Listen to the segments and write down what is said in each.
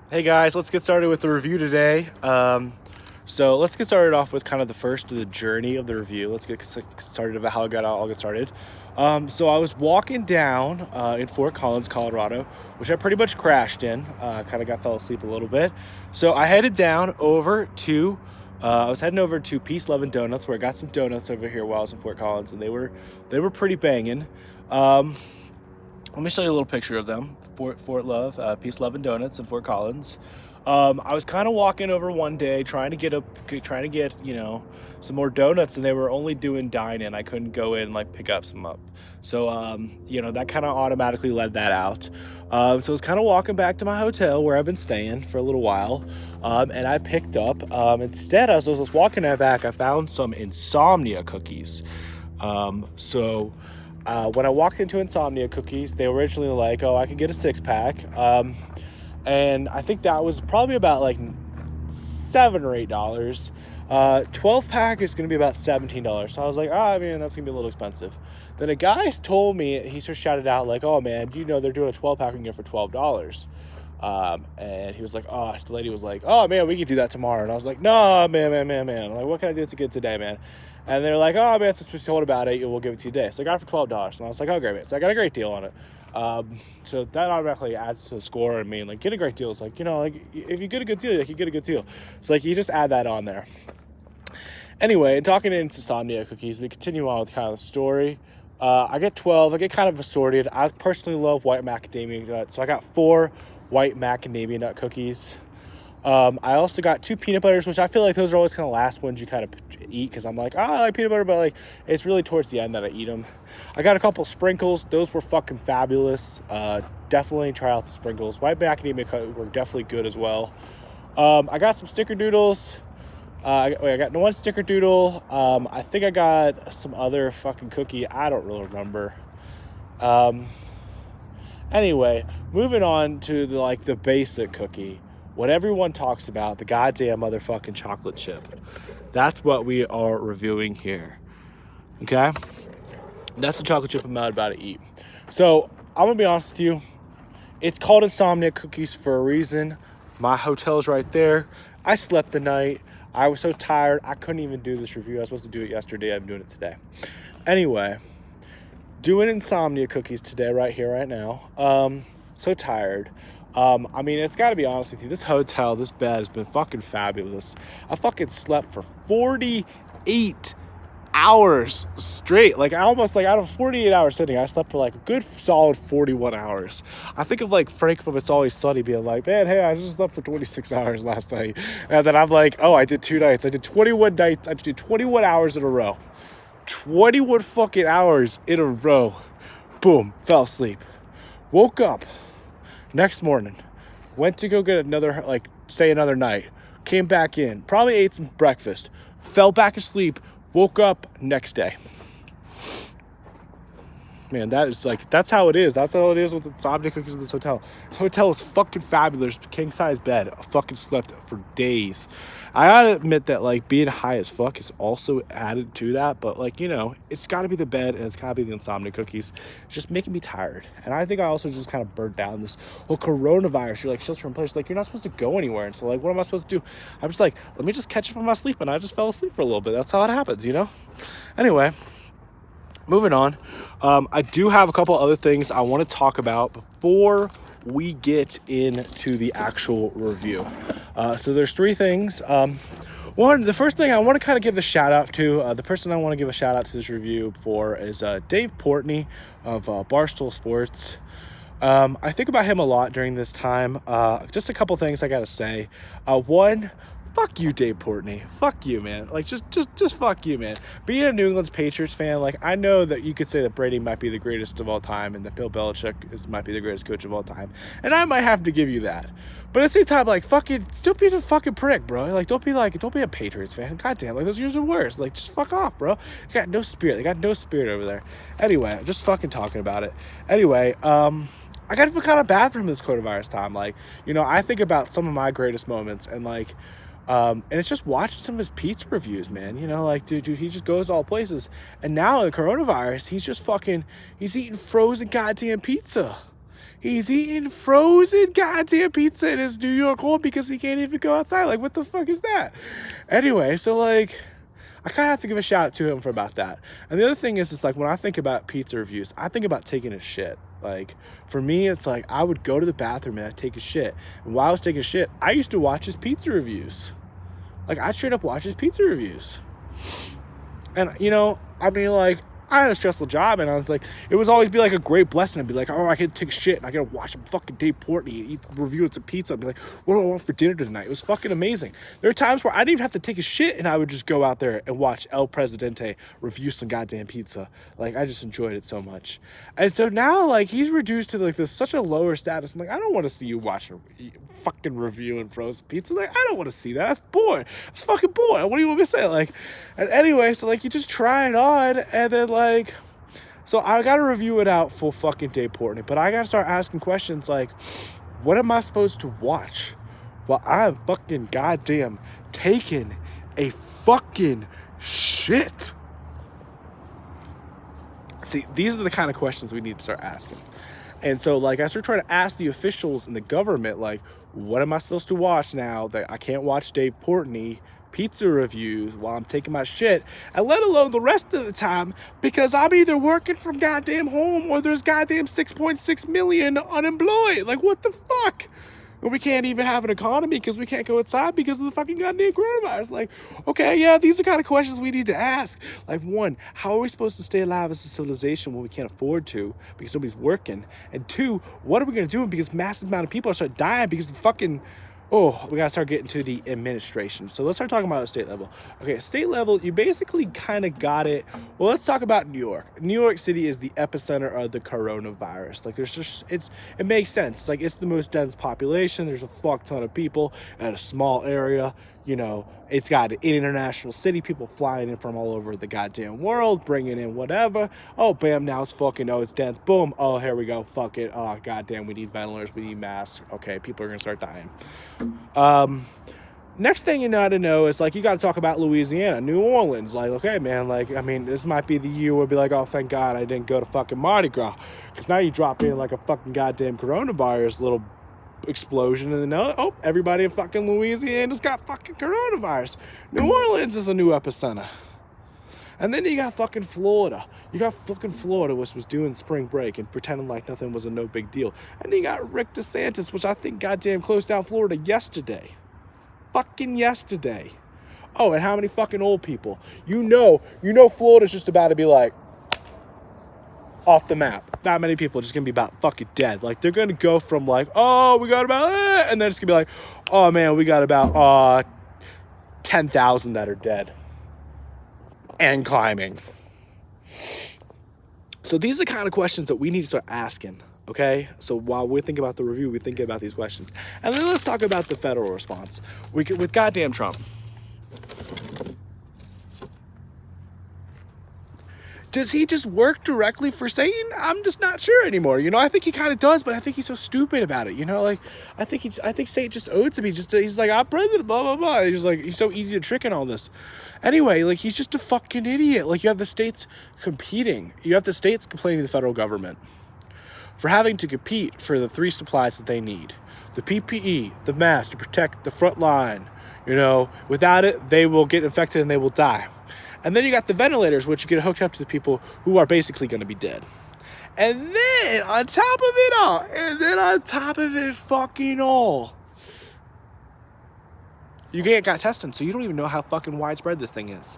Hey guys, let's get started with the review today. So let's get started off with kind of the first of the journey of the review. Let's get started about how it got out. I'll get started. So I was walking down in Fort Collins, Colorado, which I pretty much crashed in. Kind of fell asleep a little bit. So I headed down over to. I was heading over to Peace, Love, and Donuts, where I got some donuts over here while I was in Fort Collins, and they were pretty banging. Um, Let me show you a little picture of them. Fort Love, Peace, Love, and Donuts in Fort Collins. I was kind of walking over one day trying to get some more donuts, and they were only doing dine-in. I couldn't go in and pick up some up. So that kind of automatically led that out. So I was kind of walking back to my hotel where I've been staying for a little while, and I picked up instead as I was walking back, I found some Insomnia cookies. When I walked into Insomnia Cookies, they were originally like, oh, I could get a 6-pack. And I think that was probably about $7 or $8. 12-pack is going to be about $17. So I was like, oh, man, that's going to be a little expensive. Then a guy told me, he just shouted out oh, man, they're doing a 12-pack again for $12. And he was like, oh, the lady was like, oh, man, we can do that tomorrow. And I was like, no, man. I'm like, what can I do to get today, man? And they're like, oh, man, since we told about it, we'll give it to you today. So I got it for $12. And I was like, oh, great, man. So I got a great deal on it. So that automatically adds to the score. I mean, get a great deal. It's if you get a good deal, you get a good deal. So you just add that on there. Anyway, talking into Insomnia Cookies, we continue on with kind of the story. I get 12. I get kind of assorted. I personally love white macadamia nut. So I got 4 white macadamia nut cookies. I also got 2 peanut butters, which I feel like those are always kind of last ones you kind of eat, because I'm like, oh, I like peanut butter, but it's really towards the end that I eat them. I got a couple sprinkles. Those were fucking fabulous. Definitely try out the sprinkles. White macadamia were definitely good as well. I got some snickerdoodles. I got 1 snickerdoodle. I think I got some other fucking cookie. I don't really remember. Anyway, moving on to the basic cookie. What everyone talks about, the goddamn motherfucking chocolate chip. That's what we are reviewing here. Okay? That's the chocolate chip I'm about to eat. So, I'm going to be honest with you. It's called Insomnia Cookies for a reason. My hotel's right there. I slept the night. I was so tired, I couldn't even do this review. I was supposed to do it yesterday. I'm doing it today. Anyway, doing Insomnia Cookies today, right here, right now. So tired. It's got to be honest with you. This hotel, this bed has been fucking fabulous. I fucking slept for 48 hours straight. I almost, out of 48 hours sitting, I slept for a good solid 41 hours. I think of Frank from It's Always Sunny being like, man, hey, I just slept for 26 hours last night. And then I'm like, oh, I did 2 nights. I did 21 nights. I did 21 hours in a row. 21 fucking hours in a row. Boom, fell asleep. Woke up. Next morning, went to go get stay another night. Came back in, probably ate some breakfast. Fell back asleep, woke up next day. Man, that's how it is. That's how it is with the Insomnia Cookies in this hotel. This hotel is fucking fabulous. King size bed. I fucking slept for days. I gotta admit that being high as fuck is also added to that. But it's gotta be the bed and it's gotta be the Insomnia Cookies. It's just making me tired. And I think I also just kind of burnt down this whole coronavirus. You're shelter in place. You're not supposed to go anywhere. And so what am I supposed to do? I'm just let me just catch up on my sleep. And I just fell asleep for a little bit. That's how it happens, Anyway. Moving on, I do have a couple other things I want to talk about before we get into the actual review. So there's 3 things. The first thing I want to kind of give the shout out to, the person I want to give a shout out to this review for is Dave Portney of Barstool Sports. I think about him a lot during this time. Just a couple things I got to say. One, fuck you, Dave Portney. Fuck you, man. Just fuck you, man. Being a New England Patriots fan, I know that you could say that Brady might be the greatest of all time and that Bill Belichick might be the greatest coach of all time. And I might have to give you that. But at the same time, fucking, don't be a fucking prick, bro. Don't be a Patriots fan. Goddamn, those years are worse. Just fuck off, bro. You got no spirit. They got no spirit over there. Anyway, I'm just fucking talking about it. Anyway, I got to feel kind of bad for him this coronavirus time. I think about some of my greatest moments and and it's just watching some of his pizza reviews, man. Dude, he just goes to all places. And now in the coronavirus, he's eating frozen goddamn pizza. He's eating frozen goddamn pizza in his New York home because he can't even go outside. Like, what the fuck is that? Anyway, so like, I kind of have to give a shout out to him for about that. And the other thing is like, when I think about pizza reviews, I think about taking a shit. Like, for me, it's like, I would go to the bathroom and I'd take a shit. And while I was taking a shit, I used to watch his pizza reviews. Like, I straight up watch his pizza reviews. And, you know, I mean, like, I had a stressful job, and I was like, it was always be like a great blessing. I'd be like, oh, I can take a shit, and I gotta watch some fucking Dave Portnoy and review some pizza. I'd be like, what do I want for dinner tonight? It was fucking amazing. There are times where I didn't even have to take a shit, and I would just go out there and watch El Presidente review some goddamn pizza. Like, I just enjoyed it so much. And so now, like, he's reduced to like this such a lower status. I'm like, I don't want to see you watching fucking reviewing frozen pizza. Like, I don't want to see that. That's boring. That's fucking boring. What do you want me to say? Like, and anyway, so like, you just try it on, and then like, so I gotta review it out full fucking Dave Portnoy, but I gotta start asking questions like, what am I supposed to watch while I'm fucking goddamn taking a fucking shit? See, these are the kind of questions we need to start asking. And so, like, I started trying to ask the officials in the government, like, what am I supposed to watch now that I can't watch Dave Portnoy pizza reviews while I'm taking my shit, and let alone the rest of the time, because I'm either working from goddamn home or there's goddamn 6.6 million unemployed. Like, what the fuck? And we can't even have an economy because we can't go outside because of the fucking goddamn coronavirus. Like, okay, yeah, these are kind of questions we need to ask. Like, one, how are we supposed to stay alive as a civilization when we can't afford to because nobody's working? And two, what are we going to do because massive amount of people are starting to die because of fucking... Oh, we gotta start getting to the administration. So let's start talking about the state level. Okay, state level, you basically kind of got it. Well, let's talk about New York. New York City is the epicenter of the coronavirus. Like, there's just, it makes sense. Like, it's the most dense population. There's a fuck ton of people at a small area. You know, it's got an international city, people flying in from all over the goddamn world, bringing in whatever. Oh, bam, now it's fucking, oh, it's dense. Boom. Oh, here we go. Fuck it. Oh, goddamn, we need ventilators. We need masks. Okay, people are going to start dying. Next thing you got to know is, like, you got to talk about Louisiana, New Orleans. Like, okay, man, like, I mean, this might be the year where we'll be like, oh, thank God I didn't go to fucking Mardi Gras. Because now you drop in, like, a fucking goddamn coronavirus little explosion, and then oh, everybody in fucking Louisiana's got fucking coronavirus. New Orleans is a new epicenter. And then you got fucking Florida. You got fucking Florida, which was doing spring break and pretending like nothing was a no big deal. And then you got Rick DeSantis, which I think goddamn closed down Florida yesterday. Fucking yesterday. Oh, and how many fucking old people? You know Florida's just about to be like, off the map. Not many people are just gonna be about fucking dead. Like, they're gonna go from like, oh, we got about, and then it's gonna be like, oh man, we got about 10,000 that are dead and climbing. So these are the kind of questions that we need to start asking. Okay, so while we think about the review, we think about these questions, and then let's talk about the federal response. With goddamn Trump. Does he just work directly for Satan? I'm just not sure anymore. You know, I think he kind of does, but I think he's so stupid about it. You know, like, I think Satan just owes him. He's like, I'm president, blah, blah, blah. He's so easy to trick in all this. Anyway, like, he's just a fucking idiot. Like, you have the states competing. You have the states complaining to the federal government for having to compete for the three supplies that they need. The PPE, the mask to protect the front line. You know, without it, they will get infected and they will die. And then you got the ventilators, which get hooked up to the people who are basically going to be dead. And then on top of it fucking all, you can't got testing, so you don't even know how fucking widespread this thing is.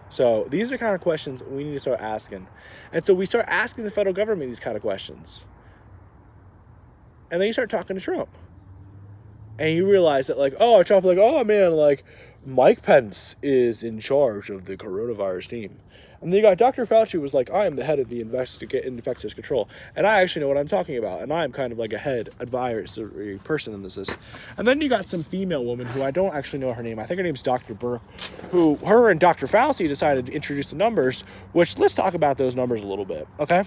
So these are the kind of questions we need to start asking. And so we start asking the federal government these kind of questions. And then you start talking to Trump. And you realize that, like, oh, Trump, like, oh, man, like, Mike Pence is in charge of the coronavirus team. And then you got Dr. Fauci who was like, I am the head of the infectious control. And I actually know what I'm talking about. And I'm kind of like a head advisory person in this. And then you got some female woman who I don't actually know her name. I think her name's Dr. Burke, who her and Dr. Fauci decided to introduce the numbers, which let's talk about those numbers a little bit, okay?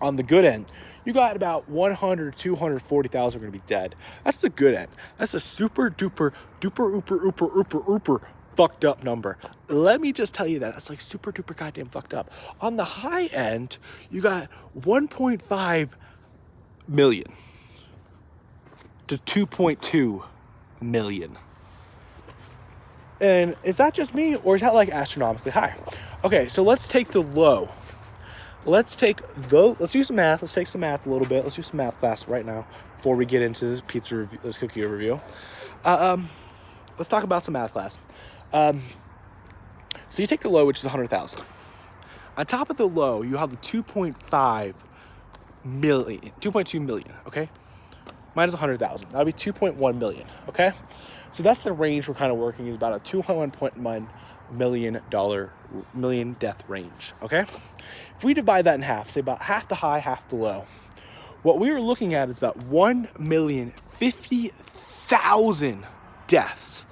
On the good end, you got about 100, 240,000 are going to be dead. That's the good end. That's a super duper, duper, ooper fucked up number. Let me just tell you that. That's like super duper goddamn fucked up. On the high end, you got 1.5 million to 2.2 million. And is that just me, or is that like astronomically high? Okay, so let's take the low. Let's do some math. Let's take some math a little bit. Let's do some math class right now before we get into this pizza review, this cookie review. Let's talk about some math class. So you take the low, which is 100,000. On top of the low, you have the 2.2 million, okay? Minus 100,000. That would be 2.1 million, okay? So that's the range we're kind of working, is about a $2.1 million death range, okay? If we divide that in half, say about half the high, half the low, what we are looking at is about 1,050,000 deaths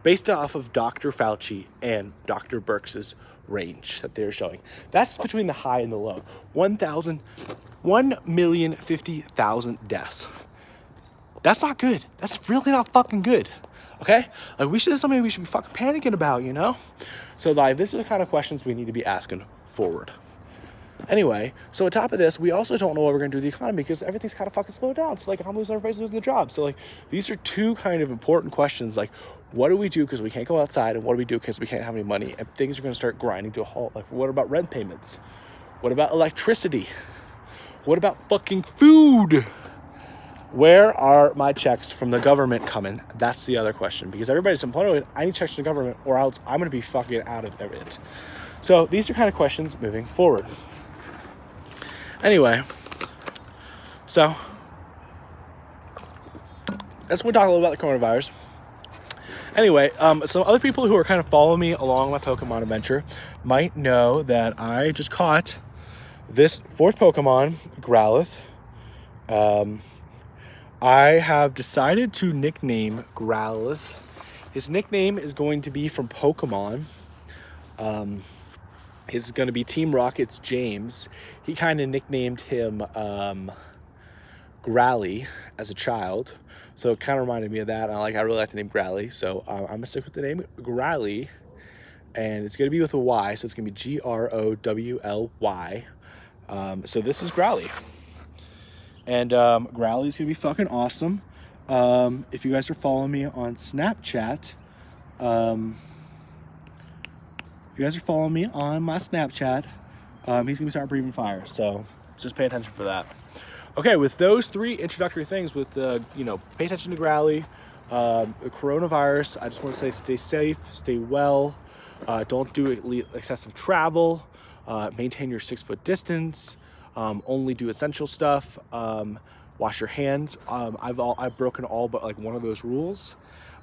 based off of Dr. Fauci and Dr. Birx's range that they're showing. That's between the high and the low. 1,050,000 deaths. That's not good. That's really not fucking good. Okay? Like, this is something we should be fucking panicking about, you know? So, like, this is the kind of questions we need to be asking forward. Anyway, so on top of this, we also don't know what we're going to do with the economy because everything's kind of fucking slowed down. So, like, everybody's losing their jobs. So, like, these are two kind of important questions. Like, what do we do because we can't go outside? And what do we do because we can't have any money? And things are going to start grinding to a halt. Like, what about rent payments? What about electricity? What about fucking food? Where are my checks from the government coming? That's the other question. Because everybody's complaining, I need checks from the government or else I'm going to be fucking out of it. So these are kind of questions moving forward. Anyway, so let's talk a little about the coronavirus. Anyway, some other people who are kind of following me along my Pokemon adventure might know that I just caught this fourth Pokemon, Growlithe. I have decided to nickname Growlithe. His nickname is going to be from Pokemon. It's going to be Team Rocket's James. He kind of nicknamed him Growly as a child. So it kind of reminded me of that. I really like the name Growly. So I'm going to stick with the name Growly. And it's going to be with a Y. So it's going to be Growly. So this is Growly. And Growly's going to be fucking awesome. If you guys are following me on Snapchat, he's going to start breathing fire. So just pay attention for that. Okay, with those three introductory things, with pay attention to Growly, the coronavirus, I just want to say stay safe, stay well, don't do excessive travel, maintain your 6-foot distance, only do essential stuff, wash your hands. I've broken all but like one of those rules.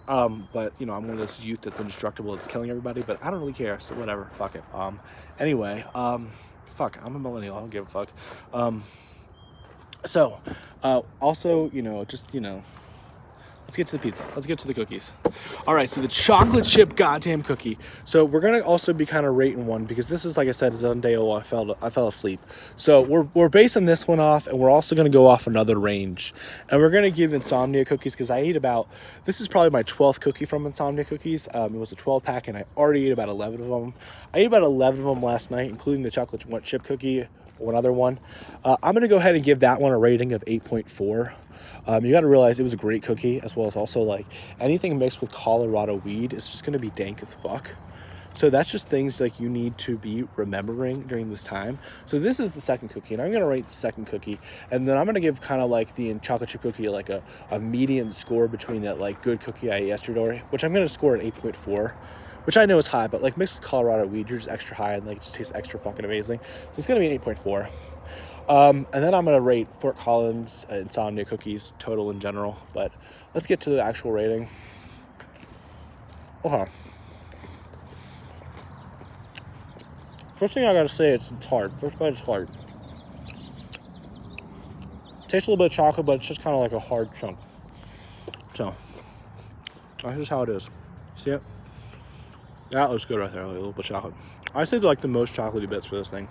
But I'm one of those youth that's indestructible, that's killing everybody, but I don't really care, so whatever, fuck it. Anyway, fuck, I'm a millennial, I don't give a fuck. Also, let's get to the pizza. Let's get to the cookies. All right, so the chocolate chip goddamn cookie. So we're gonna also be kind of rating one because this is, like I said, is one day I fell asleep. So we're basing this one off, and we're also gonna go off another range, and we're gonna give Insomnia cookies because I ate this is probably my 12th cookie from Insomnia cookies. It was a 12-pack, and I already ate about 11 of them. I ate about 11 of them last night, including the chocolate chip cookie, one other one. I'm gonna go ahead and give that one a rating of 8.4. You got to realize it was a great cookie, as well as also like anything mixed with Colorado weed is just going to be dank as fuck. So that's just things like you need to be remembering during this time. So this is the second cookie, and I'm going to rate the second cookie, and then I'm going to give kind of like the chocolate chip cookie like a median score between that like good cookie I ate yesterday, which I'm going to score at 8.4, which I know is high, but like mixed with Colorado weed, you're just extra high and like it just tastes extra fucking amazing. So it's going to be an 8.4. And then I'm going to rate Fort Collins Insomnia cookies total in general. But let's get to the actual rating. Okay. First thing I got to say, it's hard. First bite is hard. It tastes a little bit of chocolate, but it's just kind of like a hard chunk. So, that's just how it is. See it? That looks good right there. Like a little bit of chocolate. I say like the most chocolatey bits for this thing.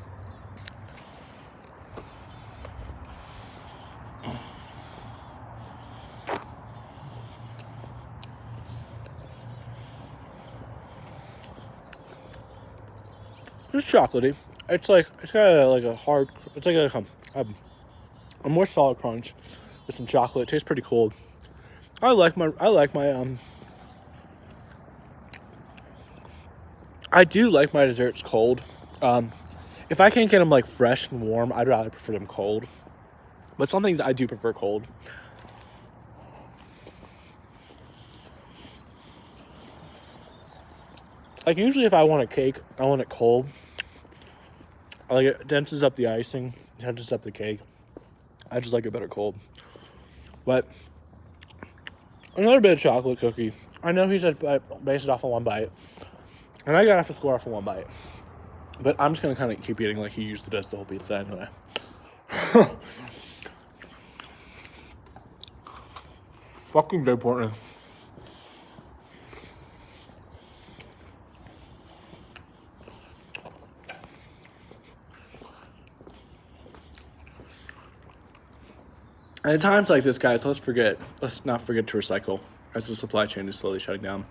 It's chocolatey. It's got like a hard. It's like a a more solid crunch with some chocolate. It tastes pretty cold. I like my I do like my desserts cold. If I can't get them like fresh and warm, I'd rather prefer them cold. But some things I do prefer cold. Like usually if I want a cake, I want it cold. Like it denses up the icing, denses up the cake. I just like it better cold. But another bit of chocolate cookie. I know he said base it off of one bite. And I got off the score off of one bite. But I'm just going to kind of keep eating like he usually does the whole pizza anyway. Fucking good, Portland. And at times like this, guys, let's not forget to recycle as the supply chain is slowly shutting down.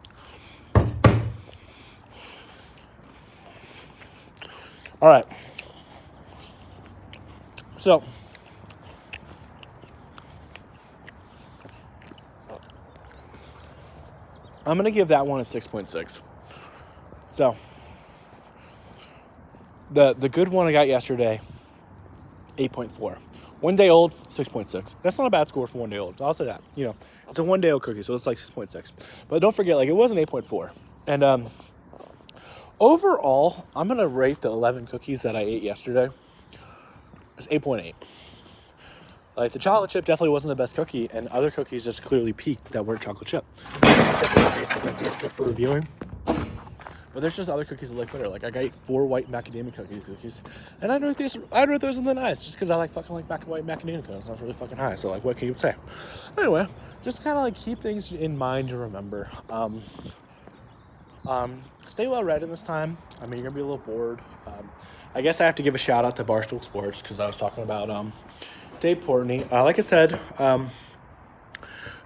All right. So, I'm going to give that one a 6.6. So, the good one I got yesterday, 8.4. 1 day old, 6.6. That's not a bad score for 1 day old. I'll say that. You know, it's a 1 day old cookie, so it's like 6.6. But don't forget, like, it was an 8.4. And overall, I'm going to rate the 11 cookies that I ate yesterday as 8.8. Like, the chocolate chip definitely wasn't the best cookie, and other cookies just clearly peaked that weren't chocolate chip. Good for reviewing. But there's just other cookies that look better. Like, I got 4 white macadamia cookies. And I'd rate those in the nice, just because I like fucking like white macadamia cookies. Sounds really fucking high, so like, what can you say? Anyway, just kind of like keep things in mind to remember. Stay well read in this time. I mean, you're gonna be a little bored. I guess I have to give a shout out to Barstool Sports, because I was talking about Dave Portnoy. Like I said,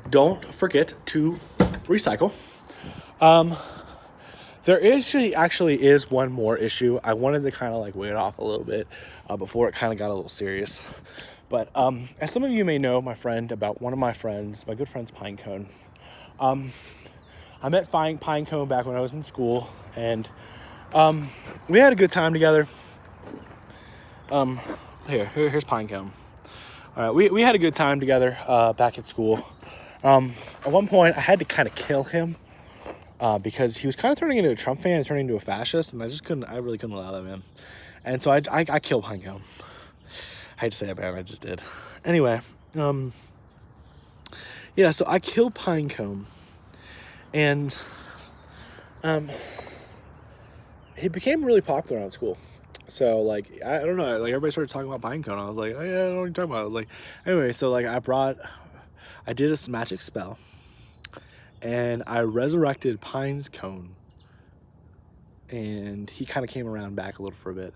don't forget to recycle. There actually is one more issue. I wanted to kind of like weigh it off a little bit before it kind of got a little serious. But as some of you may know, one of my friends, my good friend's Pinecone. I met Pinecone back when I was in school, and we had a good time together. Here's Pinecone. All right, we had a good time together back at school. At one point, I had to kind of kill him. Because he was kind of turning into a Trump fan and turning into a fascist, and I really couldn't allow that, man. And so I killed Pinecone. I hate to say it, man, I just did. Anyway, yeah, so I killed Pinecone, and he became really popular on school. So, like, I don't know, like, everybody started talking about Pinecone. I was like, oh, yeah, I don't know what you're talking about. I was like, anyway, so, like, I did this magic spell. And I resurrected Pinecone, and he kind of came around back a little for a bit.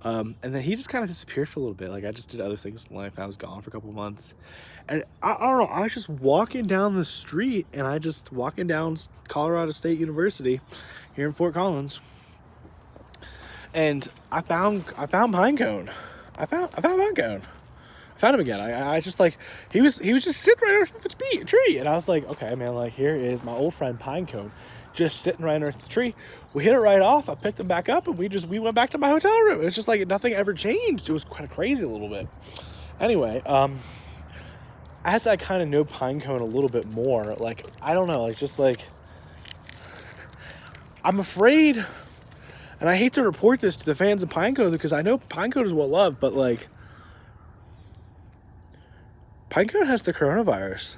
And then he just kind of disappeared for a little bit. Like, I just did other things in life. I was gone for a couple of months. And I don't know, I was just walking down the street, and walking down Colorado State University here in Fort Collins. And I found Pinecone. I found Pinecone. Found him again. I just like, he was just sitting right underneath the tree, and I was like, okay, man, like, here is my old friend Pinecone just sitting right underneath the tree. We hit it right off. I picked him back up, and we went back to my hotel room. It was just like nothing ever changed. It was kind of crazy a little bit. Anyway, as I kind of know Pinecone a little bit more, like, I don't know, like, just like, I'm afraid, and I hate to report this to the fans of Pinecone, because I know Pinecone is well loved, but like, Pinecone has the coronavirus.